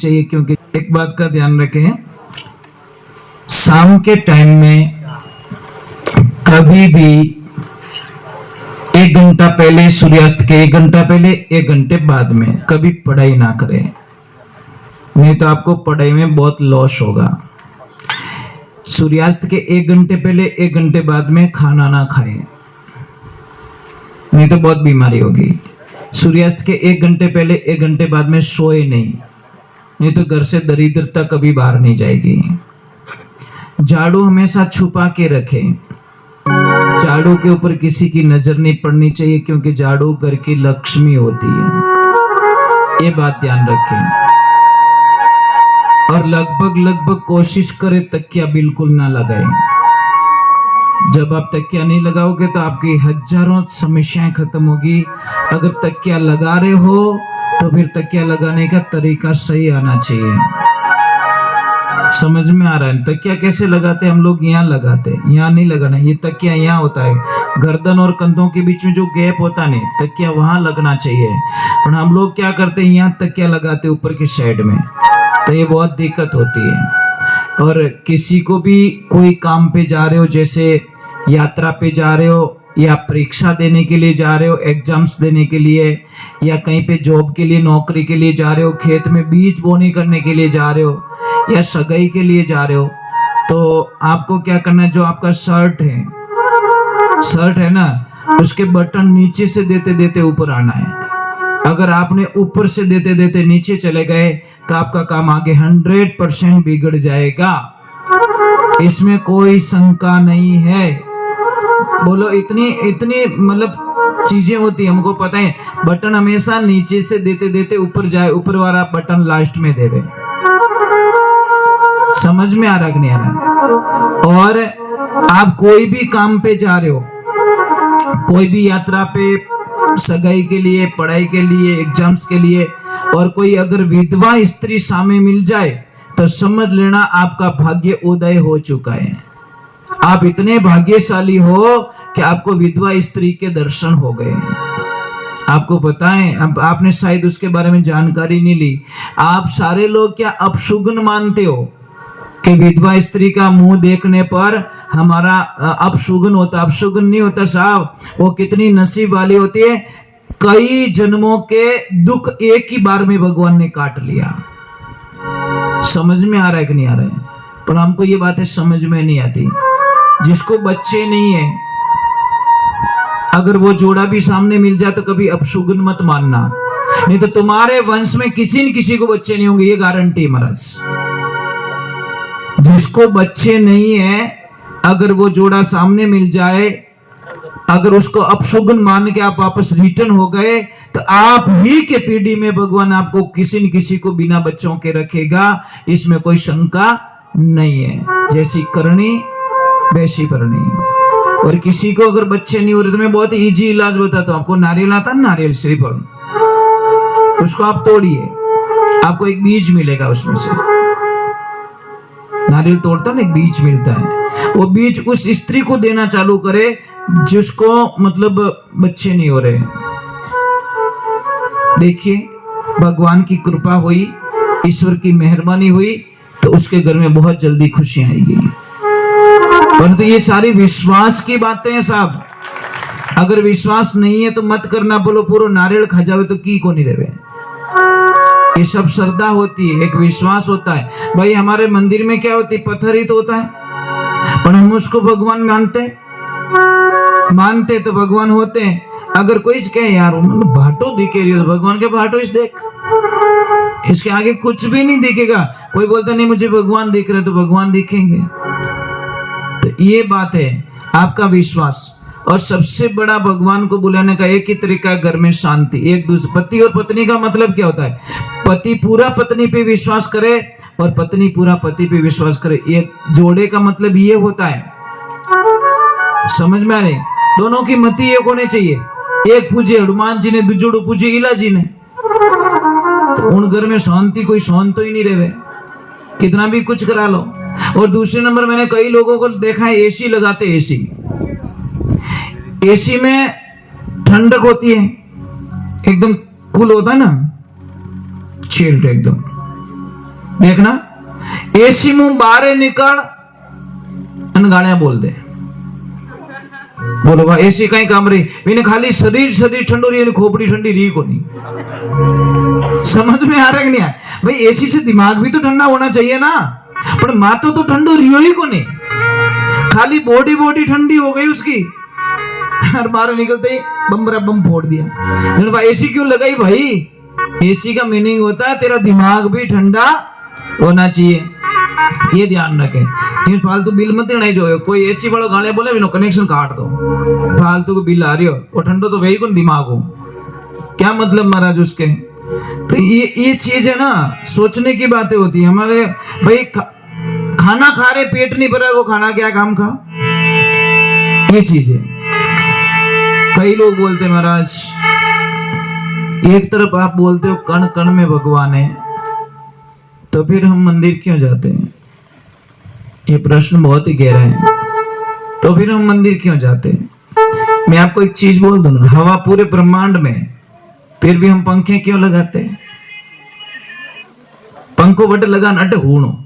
चाहिए, क्योंकि एक बात का ध्यान रखें, शाम के टाइम में कभी भी 1 घंटा पहले सूर्यास्त के 1 घंटा पहले 1 घंटे बाद में कभी पढ़ाई ना करें, नहीं तो आपको पढ़ाई में बहुत लॉस होगा। सूर्यास्त के 1 घंटे पहले 1 घंटे बाद में खाना ना खाएं, नहीं तो बहुत बीमारी होगी। सूर्यास्त के 1 घंटे पहले 1 घंटे बाद में सोए नहीं तो घर से दरिद्रता कभी बाहर नहीं जाएगी। झाड़ू हमेशा छुपा के रखें, झाड़ू के ऊपर किसी की नजर नहीं पड़नी चाहिए, क्योंकि झाड़ू घर की लक्ष्मी होती है, ये बात ध्यान रखें। और लगभग कोशिश करें तकिया बिल्कुल ना लगाएं। जब आप तकिया नहीं लगाओगे तो आपकी हजारों समस्याएं खत्म होगी। अगर तकिया लगा रहे हो तो फिर तकिया लगाने का तरीका सही आना चाहिए। समझ में आ रहा है? तकिया कैसे लगाते हैं हम लोग? यहाँ लगाते हैं, यहाँ नहीं लगाना। ये तकिया यहाँ होता है, गर्दन और कंधों के बीच में जो गैप होता है, तकिया वहां लगना चाहिए। पर हम लोग क्या करते हैं, यहाँ तकिया लगाते ऊपर की साइड में, तो ये बहुत दिक्कत होती है। और किसी को भी कोई काम पे जा रहे हो, जैसे यात्रा पे जा रहे हो, या परीक्षा देने के लिए जा रहे हो, एग्जाम्स देने के लिए, या कहीं पे जॉब के लिए, नौकरी के लिए जा रहे हो, खेत में बीज बोनी करने के लिए जा रहे हो, या सगाई के लिए जा रहे हो, तो आपको क्या करना है, जो आपका शर्ट है ना, उसके बटन नीचे से देते देते ऊपर आना है। अगर आपने ऊपर से देते देते नीचे चले गए तो आपका काम आगे 100% बिगड़ जाएगा, इसमें कोई शंका नहीं है। बोलो, इतनी मतलब चीजें होती है, हमको पता है। बटन हमेशा नीचे से देते देते ऊपर जाए, ऊपर वाला बटन लास्ट में देवे। समझ में आ रहा कि नहीं आ रहा? और आप कोई भी काम पे जा रहे हो, कोई भी यात्रा पे, सगाई के लिए, पढ़ाई के लिए, एग्जाम्स के लिए, और कोई अगर विधवा स्त्री सामने मिल जाए तो समझ लेना आपका भाग्य उदय हो चुका है। आप इतने भाग्यशाली हो कि आपको विधवा स्त्री के दर्शन हो गए। आपको पता है, अब आपने शायद उसके बारे में जानकारी नहीं ली। आप सारे लोग क्या अपशुगन मानते हो कि विधवा स्त्री का मुंह देखने पर हमारा अपशुगन होता? अपशुगन नहीं होता साहब, वो कितनी नसीब वाली होती है। कई जन्मों के दुख एक ही बार में भगवान ने काट लिया। समझ में आ रहा है कि नहीं आ रहा है? पर हमको ये बातें समझ में नहीं आती। जिसको बच्चे नहीं है, अगर वो जोड़ा भी सामने मिल जाए तो कभी अपशुगन मत मानना, नहीं तो तुम्हारे वंश में किसी न किसी को बच्चे नहीं होंगे, ये गारंटी महाराज। जिसको बच्चे नहीं है, अगर वो जोड़ा सामने मिल जाए, अगर उसको अपशुगन मान के आप वापस रिटर्न हो गए, तो आप ही के पीढ़ी में भगवान आपको किसी न किसी को बिना बच्चों के रखेगा, इसमें कोई शंका नहीं है। जैसी करनी वैसी भरनी। और किसी को अगर बच्चे नहीं हो रहे तो मैं बहुत इजी इलाज बताता हूँ आपको। नारियल आता है, नारियल श्रीफल, उसको आप तोड़िए, आपको एक बीज मिलेगा उसमें से। नारियल तोड़ता है ना, एक बीज मिलता है। वो बीज उस स्त्री को देना चालू करे जिसको मतलब बच्चे नहीं हो रहे। देखिए, भगवान की कृपा हुई, ईश्वर की मेहरबानी हुई, तो उसके घर में बहुत जल्दी खुशियां आएगी। परंतु ये सारी विश्वास की बातें हैं साहब। अगर विश्वास नहीं है तो मत करना। बोलो पूरा नारियल खा जावे तो की को नहीं रहे। ये सब श्रद्धा होती है, एक विश्वास होता है। भाई हमारे मंदिर में क्या होती है? पत्थर ही तो होता है, पर हम उसको भगवान मानते तो भगवान होते हैं। अगर कोई कहे यार भाटो दिखे रही हो, तो भगवान के भाटो इस देख, इसके आगे कुछ भी नहीं दिखेगा। कोई बोलता नहीं मुझे भगवान दिख रहे, तो भगवान दिखेंगे। तो ये बात है आपका विश्वास। और सबसे बड़ा भगवान को बुलाने का एक ही तरीका है, घर में शांति। एक दूसरे पति और पत्नी का मतलब क्या होता है? पति पूरा पत्नी पे विश्वास करे और पत्नी पूरा पति पे विश्वास करे। एक जोड़े का मतलब ये होता है। समझ में आ रही? दोनों की मति एक होने चाहिए। एक पूजे हनुमान जी ने, दूजोड़ो पूजे इला जी ने, तो उन घर में शांति कोई शांत तो ही नहीं रहे, कितना भी कुछ करा लो। और दूसरे नंबर मैंने कई लोगों को देखा है एसी लगाते। एसी में ठंडक होती है, एकदम कूल होता है ना, चिल्ड एकदम। देखना, एसी मुंह बाहर निकल अन गालियां बोल दे, बोलो भाई एसी कहीं काम रही मैंने खाली शरीर ठंडो रही, खोपड़ी ठंडी रही को नहीं। समझ में आ रहा नहीं है भाई, एसी से दिमाग भी तो ठंडा होना चाहिए ना, पर मातो तो ठंडो रियो ही को नहीं, खाली बॉडी ठंडी हो गई उसकी, हर बार निकलते ही बम फोड़ दिया। भाई एसी क्यों लगाई भाई? एसी का मीनिंग होता है तेरा दिमाग भी ठंडा होना चाहिए, ये ध्यान रखे। फालतू बिल मत देना, जो कोई एसी वाला गालियां बोले बिना कनेक्शन काट दो, फालतू को बिल आ रही हो और ठंडो तो वही कौन दिमाग हो, क्या मतलब महाराज उसके। तो ये चीज है ना, सोचने की बातें होती है हमारे भाई। खाना खा रहे पेट नहीं भरा, वो खाना क्या काम का, ये चीज है। कई लोग बोलते महाराज, एक तरफ आप बोलते हो कण कण में भगवान है, तो फिर हम मंदिर क्यों जाते हैं? ये प्रश्न बहुत ही गहरा है। तो फिर हम मंदिर क्यों जाते हैं? मैं आपको एक चीज बोल दूं ना, हवा पूरे ब्रह्मांड में, फिर भी हम पंखे क्यों लगाते हैं? पंखों बट लगा नट हूणो,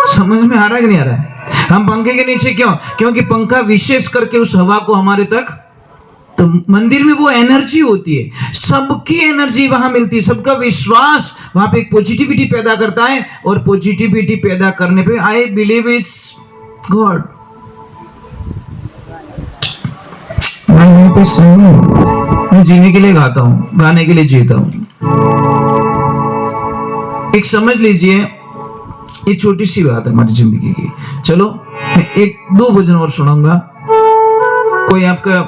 समझ में आ रहा है कि नहीं आ रहा है? हम पंखे के नीचे क्यों? क्योंकि पंखा विशेष करके उस हवा को हमारे तक, तो मंदिर में वो एनर्जी होती है, सबकी एनर्जी वहां मिलती है, सबका विश्वास वहां पे एक पॉजिटिविटी पैदा करता है, और पॉजिटिविटी पैदा करने पे आई बिलीव इट्स गॉड। मैं जीने के लिए गाता हूं, गाने के लिए जीता हूं। एक समझ लीजिए, ये छोटी सी बात है हमारी जिंदगी की। चलो मैं एक दो भजन और सुनाऊंगा, कोई आपका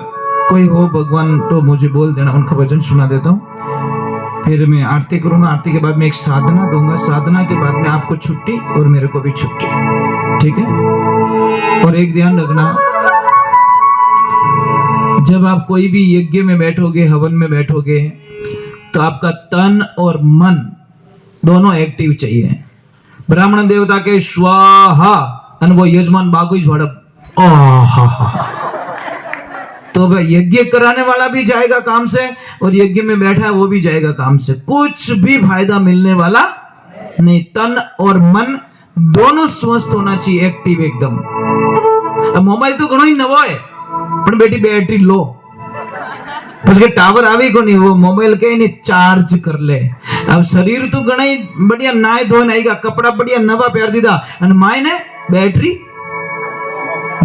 कोई हो भगवान तो मुझे बोल देना, उनका भजन सुना देता हूँ, फिर मैं आरती करूंगा। आरती के बाद मैं एक साधना दूंगा, साधना के बाद में आपको छुट्टी और मेरे को भी छुट्टी, ठीक है? और एक ध्यान रखना, जब आप कोई भी यज्ञ में बैठोगे, हवन में बैठोगे, तो आपका तन और मन दोनों एक्टिव चाहिए। ब्राह्मण देवता के स्वाहा और वो यजमान बागुज भड़प आहा, तो यज्ञ कराने वाला भी जाएगा काम से, और यज्ञ में बैठा है वो भी जाएगा काम से, कुछ भी फायदा मिलने वाला नहीं। तन और मन दोनों स्वस्थ होना चाहिए, एक्टिव एकदम। अब मोबाइल तो घणो ही नवो है, पर बेटी बैटरी लो, उसके टावर आवे को नहीं, वो मोबाइल के नहीं चार्ज कर ले। अब शरीर तो घणा ही बढ़िया नाय धोन आएगा, कपड़ा बढ़िया नवा पहन दीदा, और मायने बैटरी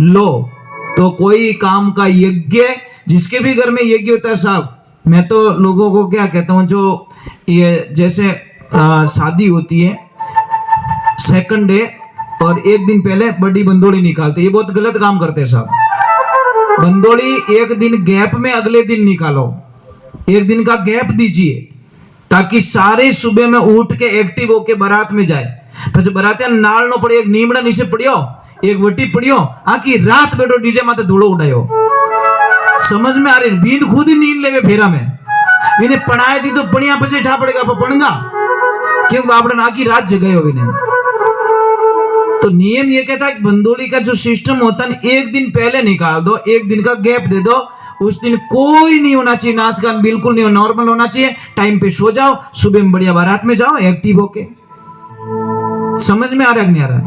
लो। तो कोई काम का यज्ञ, जिसके भी घर में यज्ञ होता है साहब, मैं तो लोगों को क्या कहता हूँ, जो ये जैसे शादी होती है, सेकंड डे और एक दिन पहले बड़ी बंदोली निकालते, ये बहुत गलत काम करते हैं साहब। बंदोली एक दिन गैप में अगले दिन निकालो, एक दिन का गैप दीजिए, ताकि सारे सुबह में उठ के एक्टिव होके बारात में जाए। फिर बारातिया नाल नो पड़े, एक नीमड़ा नीचे पड़ियो, एक वटी पड़ियो, आखी रात बैठो डीजे माते धूलो उड़ायो। समझ में आ रही? बींद खुद ही नींद लेवे फेरा में, इन्हें पढ़ाए दी तो पढ़िया पछे ठा पड़ेगा पड़गा, क्यों बापड़न आखी रात जगह हो इन्हें। तो नियम ये कहता है कि बंदोली का जो सिस्टम होता है, एक दिन पहले निकाल दो, एक दिन का गैप दे दो, उस दिन कोई नहीं होना चाहिए, नाच गान बिल्कुल नहीं, नॉर्मल होना चाहिए, टाइम पे सो जाओ, सुबह में बढ़िया बारात में जाओ एक्टिव होके। समझ में आ रहा है नहीं आ रहा है?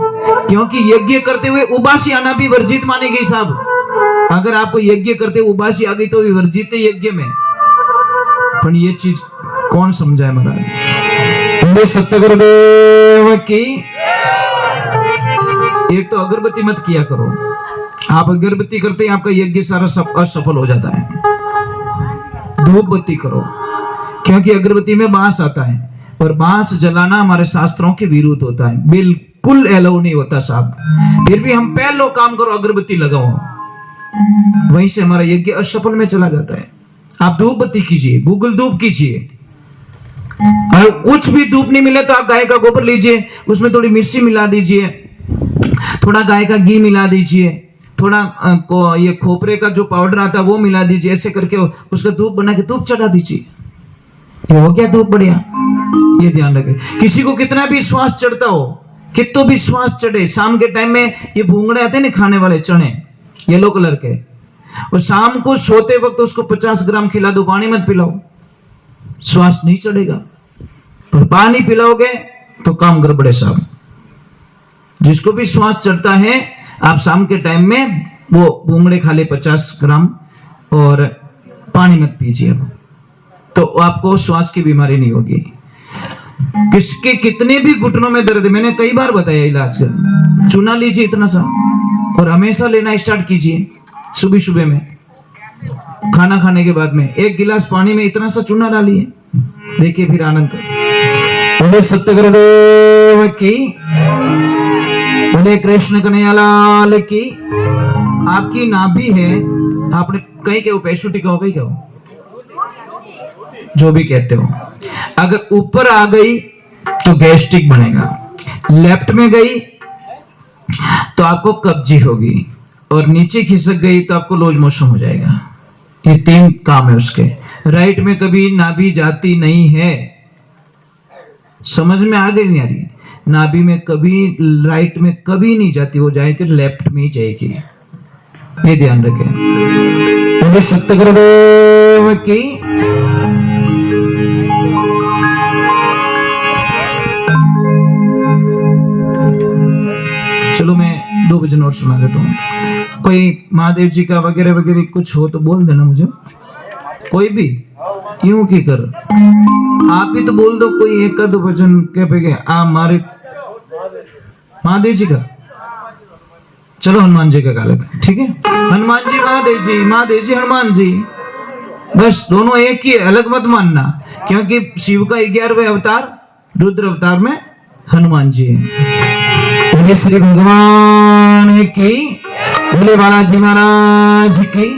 क्योंकि यज्ञ करते हुए उबासी आना भी वर्जित मानी गई साहब। अगर आपको यज्ञ करते हुए उबासी आ गई तो भी वर्जित है यज्ञ में। पर ये चीज कौन समझाए महाराज? सत्यगुरुदेव की। एक तो अगरबत्ती मत किया करो, आप अगरबत्ती करते ही आपका यज्ञ सारा असफल हो जाता है। धूप बत्ती करो, क्योंकि अगरबत्ती में बांस आता है, और बांस जलाना हमारे शास्त्रों के विरुद्ध होता है, बिल्कुल अलाउ नहीं होता साहब। फिर भी हम पहले काम करो, अगरबत्ती लगाओ, वहीं से हमारा यज्ञ असफल में चला जाता है। आप धूप बत्ती कीजिए, गूगल धूप कीजिए, और कुछ भी धूप नहीं मिले तो आप गाय का गोबर लीजिए, उसमें थोड़ी मिर्ची मिला दीजिए, थोड़ा गाय का घी मिला दीजिए, थोड़ा ये खोपरे का जो पाउडर आता है वो मिला दीजिए, ऐसे करके उसका धूप बना के धूप चढ़ा दीजिए, ये हो गया धूप बढ़िया। ये ध्यान रखे, किसी को कितना भी श्वास चढ़ता हो, कितो भी श्वास चढ़े, शाम के टाइम में ये भूंगड़े आते हैं ना खाने वाले चने येलो कलर के, और शाम को सोते वक्त उसको 50 ग्राम खिला दो, पानी मत पिलाओ, श्वास नहीं चढ़ेगा। पर पानी पिलाओगे तो काम गड़बड़े साहब। जिसको भी श्वास चढ़ता है, आप शाम के टाइम में वो भूंगड़े खा ले 50 ग्राम और पानी मत पीजिए, तो आपको श्वास की बीमारी नहीं होगी। किसके कितने भी घुटनों में दर्द, मैंने कई बार बताया इलाज कर, चूना लीजिए इतना सा और हमेशा लेना स्टार्ट कीजिए। सुबह सुबह में खाना खाने के बाद में 1 गिलास पानी में इतना सा चूना डालिए, देखिए फिर आनंद। बोले सत्य गुरुदेव की, बोले कृष्ण कन्हैया लाल की। आपकी नाभि है, आपने कहीं के पैसुटी कहो, कहीं कहो, जो भी कहते हो, अगर ऊपर आ गई तो गैस्ट्रिक बनेगा, लेफ्ट में गई तो आपको कब्जी होगी, और नीचे खिसक गई तो आपको लूज मोशन हो जाएगा। ये 3 काम है उसके। राइट में कभी नाभि जाती नहीं है, समझ में आ गई नहीं आ रही? नाभि में कभी, राइट में कभी नहीं जाती, वो जाए तो लेफ्ट में ही जाएगी, ये ध्यान रखें। बोले सत्य गुरुदेव की। चलो मैं 2 भजन और सुना देता हूँ। कोई महादेव जी का वगैरह वगैरह कुछ हो तो बोल देना मुझे, कोई भी यूं की कर, आप ही तो बोल दो कोई 1-2 भजन के पे आ मारे महादेव जी का। चलो हनुमान जी का गा लेते, ठीक है? हनुमान जी महादेव जी, महादेव जी हनुमान जी, बस दोनों एक ही, अलग मत मानना, क्योंकि शिव का 11वें अवतार रुद्र अवतार में हनुमान जी है। बोले श्री भगवान की, बोले बालाजी महाराज की।